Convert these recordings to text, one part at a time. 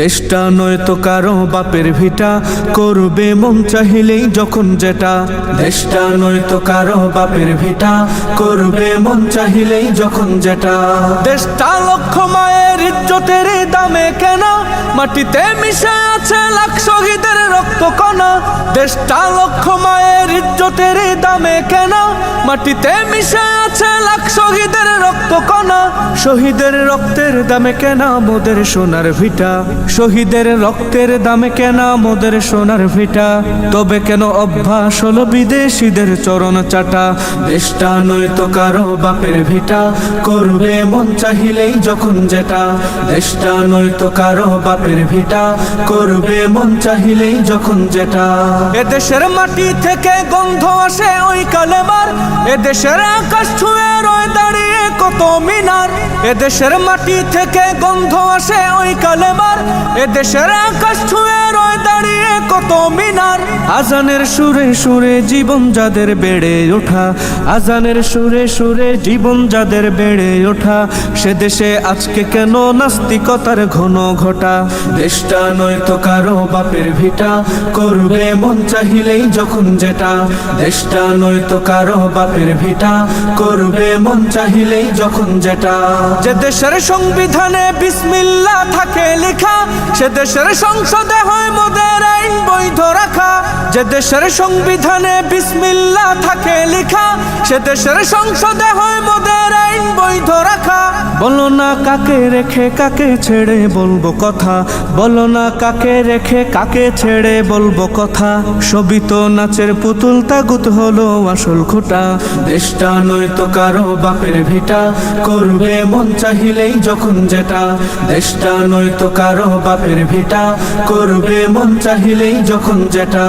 দেশটা নয়তো কারো বাপের ভিটা, করবে মন চাহিলেই যখন যেটা। দেশটা নয়তো কারো বাপের ভিটা, করবে মন চাহিলেই যখন যেটা। দেশটা লক্ষ মায়ের ইজ্জতের দামে কেনা, মাটিতে মিশে আছে লাখ শহীদের রক্ত কণা। দেশটা লক্ষ মায়ের ইজ্জতের দামে কেনা, মাটিতে মিশে আছে লাখ শহীদের রক্ত কণা। শহীদের রক্তের দামে কেনা মোদের সোনার ভিটা, শহীদের রক্তের দামে কেনা মোদের সোনার ভিটা। তবে কেন অভ্যাস হলো বিদেশিদের চরণ চাটা। দেশটা নয়তো কারো বাপের ভিটা, করবে মন চাহিলেই যখন যেটা। দেশটা নয়তো কারো বাপের ভিটা, করবে মন চাহিলেই যখন যেটা। এদেশের মাটি থেকে গন্ধ আসে ওই কালেমার, এদেশের আকাশ ছুঁয়ে রয়ে দাঁড়িয়ে কত মিনার। এদেশের মাটি থেকে গন্ধ আসে ওই কালেমার, এদেশের আকাশ ছুঁয়ে রয়ে দাঁড়িয়ে কত মিনার। আজানের সুরে সুরে জীবন যাদের বেড়ে ওঠা, আজানের সুরে সুরে জীবন যাদের বেড়ে ওঠা। সে দেশে আজকে কেন নাস্তিকতার ঘন ঘটা। দেশটা নয়তো কারো বাপের ভিটা, করবে মন চাহিলেই যখন যেটা। দেশটা নয়তো কারো বাপের ভিটা, করবে মন চাহিলেই যখন যেটা। যে দেশের সংবিধানে বিসমিল্লাহ থাকে লেখা, সে দেশের সংসদে হয় মোদের আইন বৈধ রাখা। যে দেশের সংবিধানে বিসমিল্লাহ থাকে লেখা, সে দেশের সংসদে হয় মোদের আইন বৈধ রাখা। বলো না কাকে রেখে কাকে ছেড়ে বলবো কথা, বলো না কাকে রেখে কাকে ছেড়ে বলবো কথা। সবই তো নাচের পুতুল, তাগুত হলো আসল খোটা। দেশটা নয়তো কারো বাপের ভিটা, করবে মন চাহিলেই যখন যেটা। দেশটা নয়তো কারো বাপের ভিটা, করবে মন চাহিলেই যখন যেটা।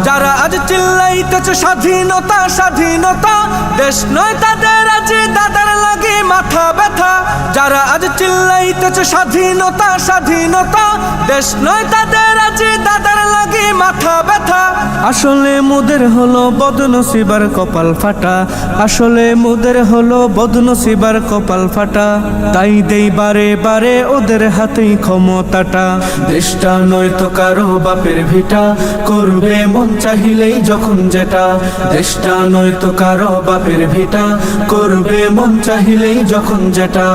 যারা আজ চিল্লাইতেছে স্বাধীনতা স্বাধীনতা, দেশ নয় তাদের আজ দাদার লাগে মাথা ব্যথা। যারা আজ চিল্লাইতেছে স্বাধীনতা স্বাধীনতা, দেশ নয় তাদের আজ দাদার লাগে মাথা ব্যথা। আসলে মোদের হলো বদনসিবার কপাল ফাটা, আসলে মোদের হলো বদনসিবার কপাল ফাটা। তাই দেই বারে বারে ওদের হাতেই ক্ষমতাটা। দেশটা নয়তো কারো বাপের ভিটা, করবে মন চাহিলেই যখন যেটা। দেশটা নয়তো কারো বাপের ভিটা, করবে মন চাহিলেই যখন যেটা।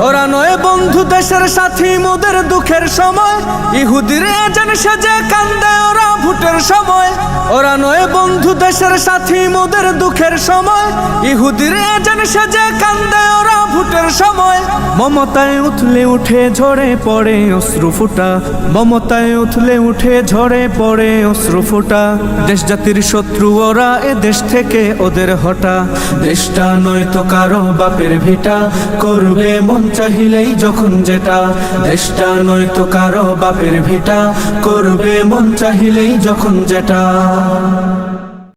ওরা নয় বন্ধু দেশের সাথী মোদের দুঃখের সময়, ইহুদির এজেন্ট সেজে কান্দে ওরা ভোটের সময়। ওরা নয় বন্ধু দেশের সাথী মোদের দুঃখের সময়, ইহুদির এজেন্ট সেজে কান্দে ওরা ভোটের সময়। মমতায় উঠলে উঠে ঝরে পড়ে অশ্রু ফুটা, মমতায় উঠলে উঠে ঝরে পড়ে অশ্রু ফুটা। দেশ জাতির শত্রু ওরা, এ দেশ থেকে ওদের হটা। দেশটা নয়তো কারো বাপের ভিটা, করবে মন চাহিলেই যখন যেটা। দেশটা নয়তো কারো বাপের ভিটা, করবে মন চাহিলেই যখন যেটা।